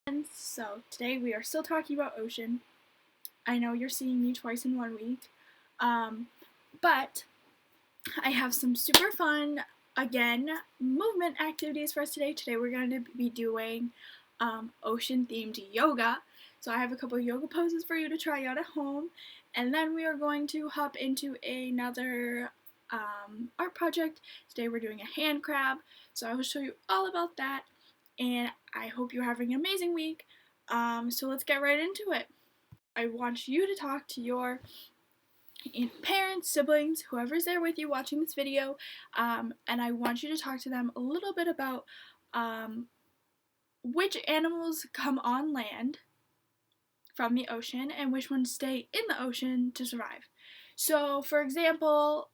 And so today we are still talking about ocean. I know you're seeing me twice in 1 week, but I have some super fun, again, movement activities for us today. Today we're going to be doing ocean-themed yoga. So I have a couple yoga poses for you to try out at home, and then we are going to hop into another art project. Today we're doing a hand crab, so I will show you all about that, and I hope you're having an amazing week. So let's get right into it. I want you to talk to your parents, siblings, whoever's there with you watching this video, and I want you to talk to them a little bit about which animals come on land from the ocean and which ones stay in the ocean to survive. So, for example,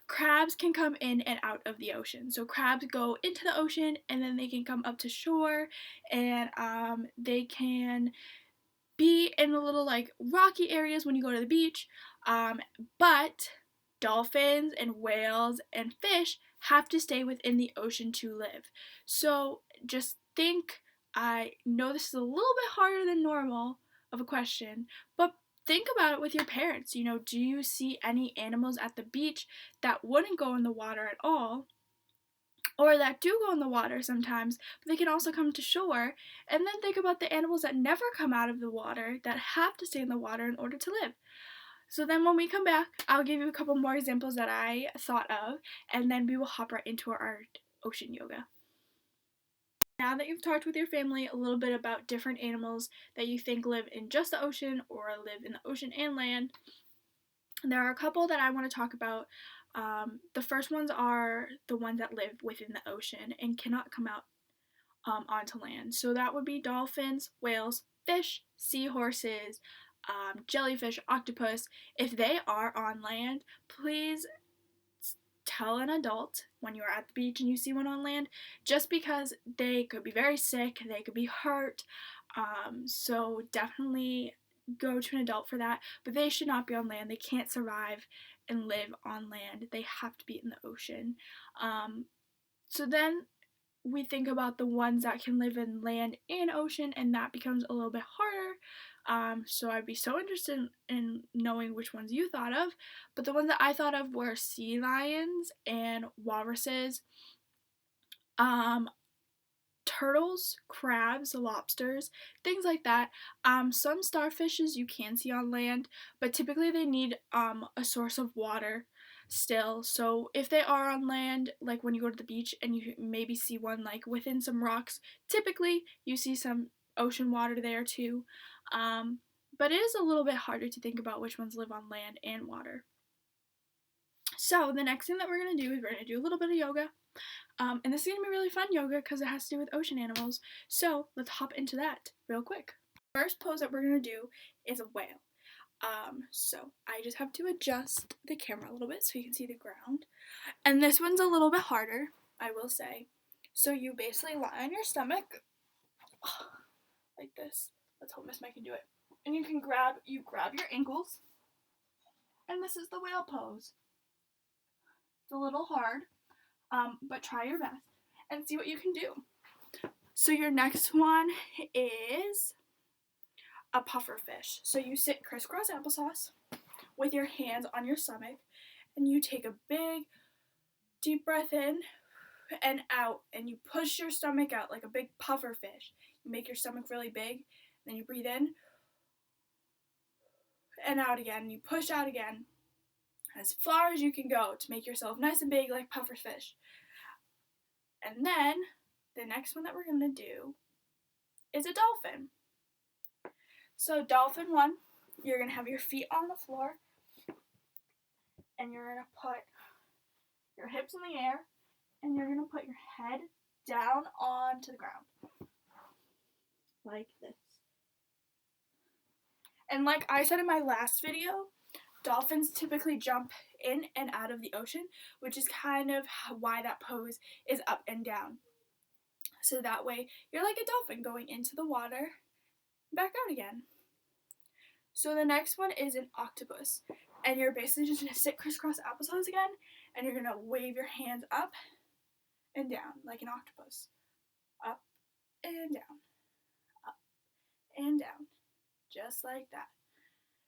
crabs can come in and out of the ocean. So crabs go into the ocean and then they can come up to shore, and they can be in the little like rocky areas when you go to the beach, but dolphins and whales and fish have to stay within the ocean to live. So just think, I know this is a little bit harder than normal of a question, but think about it with your parents. Do you see any animals at the beach that wouldn't go in the water at all, or that do go in the water sometimes, but they can also come to shore? And then think about the animals that never come out of the water, that have to stay in the water in order to live. So then when we come back, I'll give you a couple more examples that I thought of, and then we will hop right into our ocean yoga. Now that you've talked with your family a little bit about different animals that you think live in just the ocean or live in the ocean and land, there are a couple that I want to talk about. The first ones are the ones that live within the ocean and cannot come out onto land. So that would be dolphins, whales, fish, seahorses, jellyfish, octopus. If they are on land, please tell an adult when you're at the beach and you see one on land, just because they could be very sick, they could be hurt. So definitely go to an adult for that, but they should not be on land. They can't survive and live on land. They have to be in the ocean. So then we think about the ones that can live in land and ocean, and that becomes a little bit harder. So I'd be so interested in knowing which ones you thought of. But the ones that I thought of were sea lions and walruses, turtles, crabs, lobsters, things like that. Some starfishes you can see on land, but typically they need a source of water still. So if they are on land, like when you go to the beach and you maybe see one like within some rocks, typically you see some ocean water there too. But it is a little bit harder to think about which ones live on land and water. So the next thing that we're going to do is we're going to do a little bit of yoga. And this is going to be really fun yoga because it has to do with ocean animals. So let's hop into that real quick. First pose that we're going to do is a whale. So I just have to adjust the camera a little bit so you can see the ground. And this one's a little bit harder, I will say. So you basically lie on your stomach like this. Let's hope Miss Mike can do it. And you grab your ankles. And this is the whale pose. It's a little hard, but try your best and see what you can do. So your next one is a puffer fish. So you sit crisscross applesauce with your hands on your stomach, and you take a big deep breath in and out, and you push your stomach out like a big puffer fish. You make your stomach really big, then you breathe in and out again, and you push out again as far as you can go to make yourself nice and big like puffer fish. And then the next one that we're going to do is a dolphin. So dolphin 1, you're going to have your feet on the floor, and you're going to put your hips in the air, and you're going to put your head down onto the ground like this. And like I said in my last video, dolphins typically jump in and out of the ocean, which is kind of why that pose is up and down. So that way you're like a dolphin going into the water, back out again. So the next one is an octopus, and you're basically just going to sit crisscross applesauce again, and you're going to wave your hands up and down like an octopus. Up and down. just like that.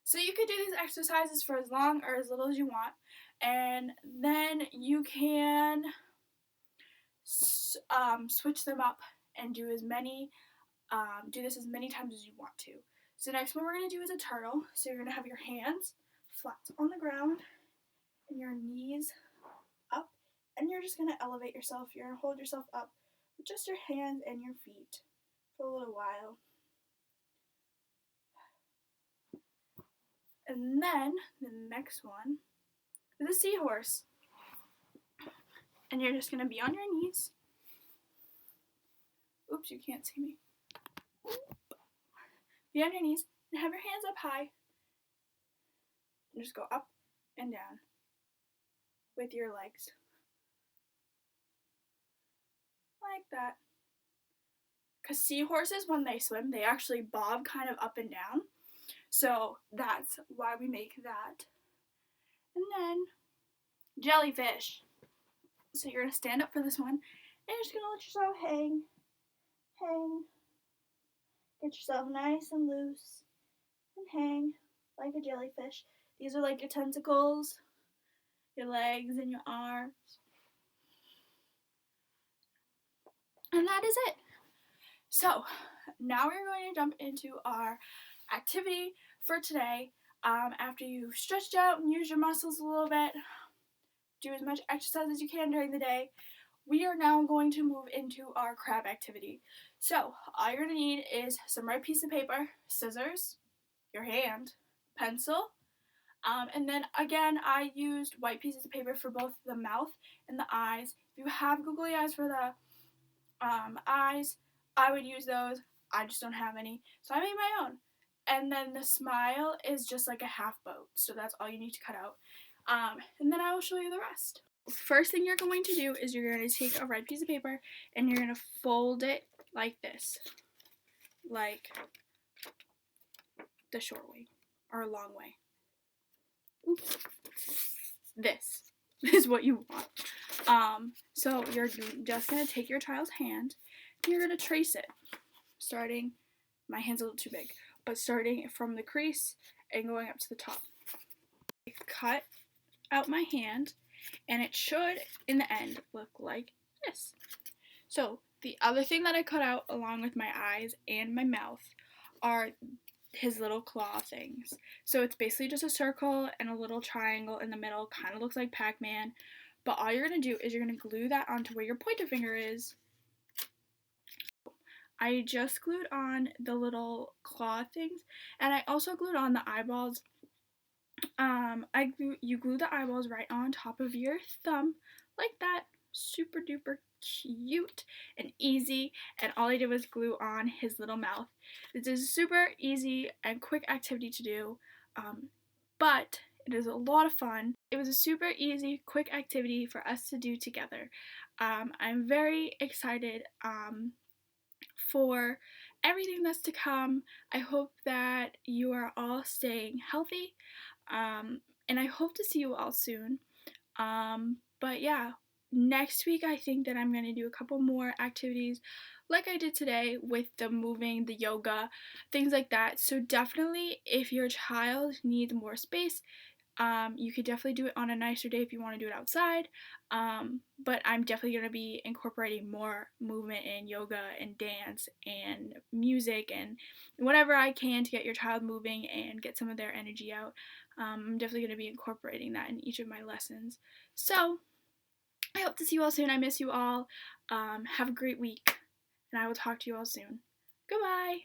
So you could do these exercises for as long or as little as you want, and then you can switch them up and do this as many times as you want to. So next one we're going to do is a turtle. So you're going to have your hands flat on the ground and your knees up, and you're just going to elevate yourself. You're going to hold yourself up with just your hands and your feet for a little while. And then the next one is a seahorse. And you're just going to be on your knees. Oops, you can't see me. Be on your knees and have your hands up high. And just go up and down with your legs. Like that. Because seahorses, when they swim, they actually bob kind of up and down. So that's why we make that. And then jellyfish. So you're going to stand up for this one, and you're just going to let yourself hang. Get yourself nice and loose, and hang like a jellyfish. These are like your tentacles, your legs, and your arms. And that is it. So now we're going to jump into our activity for today. After you've stretched out and used your muscles a little bit, do as much exercise as you can during the day, we are now going to move into our crab activity. So all you're going to need is some red piece of paper, scissors, your hand, pencil, and then again I used white pieces of paper for both the mouth and the eyes. If you have googly eyes for the eyes, I would use those. I just don't have any, so I made my own. And then the smile is just like a half boat, so that's all you need to cut out. And then I will show you the rest. First thing you're going to do is you're going to take a red piece of paper and you're going to fold it like this, like the short way or long way. Oops. This is what you want. So you're just going to take your child's hand and you're going to trace it, starting, my hand's a little too big, but starting from the crease and going up to the top. Cut out my hand, and it should, in the end, look like this. So the other thing that I cut out along with my eyes and my mouth are his little claw things. So it's basically just a circle and a little triangle in the middle, kind of looks like Pac-Man, but all you're going to do is you're going to glue that onto where your pointer finger is. I just glued on the little claw things, and I also glued on the eyeballs. You glue the eyeballs right on top of your thumb, like that. Super duper cute and easy, and all I did was glue on his little mouth. This is a super easy and quick activity to do, but it is a lot of fun. It was a super easy, quick activity for us to do together. I'm very excited for everything that's to come. I hope that you are all staying healthy, and I hope to see you all soon. But yeah, next week I think that I'm going to do a couple more activities like I did today with the moving, the yoga, things like that. So definitely, if your child needs more space, you could definitely do it on a nicer day if you want to do it outside. But I'm definitely going to be incorporating more movement and yoga and dance and music and whatever I can to get your child moving and get some of their energy out. I'm definitely going to be incorporating that in each of my lessons. So I hope to see you all soon. I miss you all. Have a great week, and I will talk to you all soon. Goodbye.